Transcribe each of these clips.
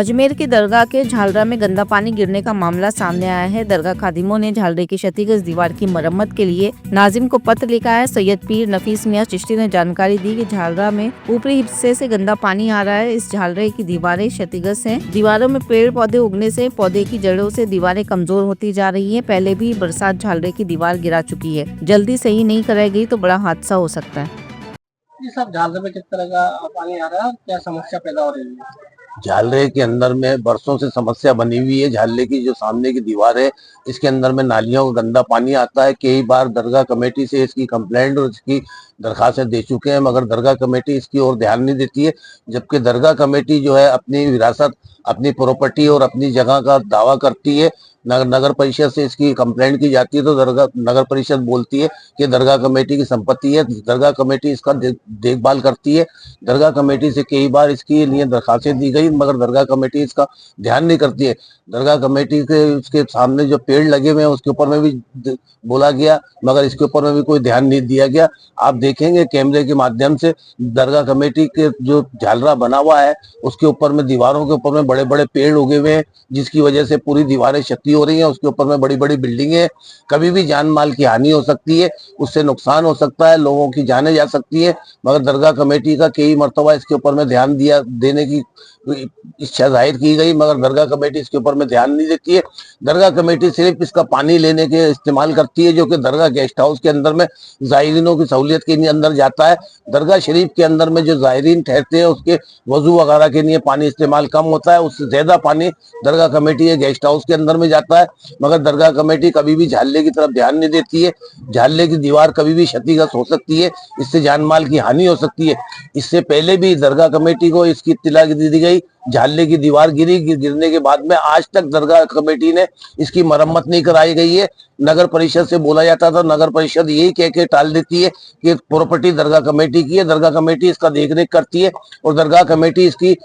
अजमेर की दरगाह के झालरा में गंदा पानी गिरने का मामला सामने आया है। दरगाह खादिमों ने झालरे की क्षतिग्रस्त दीवार की मरम्मत के लिए नाजिम को पत्र लिखा है। सैयद पीर नफीस मियां चिश्ती ने जानकारी दी कि झालरा में ऊपरी हिस्से से गंदा पानी आ रहा है। इस झालरे की दीवारें क्षतिग्रस्त हैं। दीवारों में पेड़ पौधे उगने से पौधे की जड़ों से दीवारें कमजोर होती जा रही है। पहले भी बरसात झालरे की दीवार गिरा चुकी है। जल्दी सही नहीं कराई गई तो बड़ा हादसा हो सकता है। जी साहब, झालरे में किस तरह का पानी आ रहा है और क्या समस्या पैदा हो रही है? झालरे के अंदर में बरसों से समस्या बनी हुई है। झालरे की जो सामने की दीवार है, इसके अंदर में नालियों का गंदा पानी आता है। कई बार दरगाह कमेटी से इसकी कंप्लेंट और इसकी दरखास्तें दे चुके हैं, मगर दरगाह कमेटी इसकी ओर ध्यान नहीं देती है। जबकि दरगाह कमेटी जो है अपनी विरासत, अपनी प्रॉपर्टी और अपनी जगह का दावा करती है। नगर परिषद से इसकी कंप्लेंट की जाती है तो दरगाह नगर परिषद बोलती है कि दरगाह कमेटी की संपत्ति है। दरगाह कमेटी इसका देखभाल करती है। दरगाह कमेटी से कई बार इसके लिए दरखास्तें दी गई, मगर दरगाह कमेटी इसका ध्यान नहीं करती है। दरगाह कमेटी के उसके सामने जो पेड़ लगे हुए हैं उसके ऊपर में भी बोला गया, मगर इसके ऊपर में भी कोई ध्यान नहीं दिया गया। आप देखेंगे कैमरे के माध्यम से दरगाह कमेटी के जो झालरा बना हुआ है उसके ऊपर में दीवारों के ऊपर में बड़े बड़े पेड़ उगे हुए हैं, जिसकी वजह से पूरी दीवारें क्षति हो रही हैं। उसके ऊपर में बड़ी बड़ी बिल्डिंगें, कभी भी जान माल की हानि हो सकती है, उससे नुकसान हो सकता है, लोगों की जाने जा सकती है। मगर दरगाह कमेटी का कई मरतबा इसके ऊपर में ध्यान देने की इच्छा जाहिर की गई, मगर दरगाह कमेटी इसके ऊपर में ध्यान नहीं देती है। दरगाह कमेटी सिर्फ इसका पानी लेने के इस्तेमाल करती है, जो कि दरगाह गेस्ट हाउस के अंदर में जायरीनों की सहूलियत के अंदर जाता है। दरगाह शरीफ के अंदर में जो जायरीन ठहरते हैं उसके वजू वगैरह के लिए पानी इस्तेमाल कम होता है, उससे ज्यादा पानी दरगाह कमेटी के गेस्ट हाउस के अंदर में जाता है। मगर दरगाह कमेटी कभी भी झाले की तरफ ध्यान नहीं देती है। झाले की दीवार कभी भी क्षतिग्रस्त हो सकती है, इससे जान माल की हानि हो सकती है। इससे पहले भी दरगाह कमेटी को इसकी इत्तला दी गई, झाले की दीवार गिरने के बाद में आज तक दरगाह कमेटी ने इसकी मरम्मत नहीं कराई गई है। नगर परिषद से बोला जाता था, नगर परिषद यही कह के टाल देती है कि प्रॉपर्टी दरगाह कमेटी की है, दरगाह कमेटी इसका देखरेख करती है और दरगाह कमेटी इसकी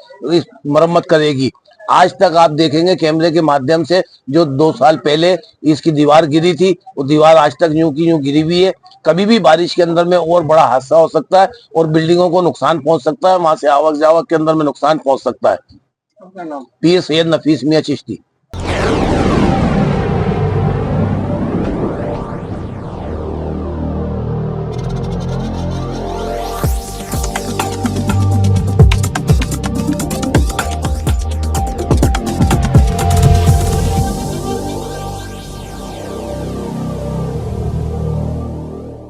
मरम्मत करेगी। आज तक आप देखेंगे कैमरे के माध्यम से जो 2 साल पहले इसकी दीवार गिरी थी, वो दीवार आज तक यूं की यूं गिरी हुई है। कभी भी बारिश के अंदर में और बड़ा हादसा हो सकता है और बिल्डिंगों को नुकसान पहुंच सकता है, वहां से आवक जावक के अंदर में नुकसान पहुंच सकता है। आपका नाम? पीर सैयद नफीस मियां चिश्ती।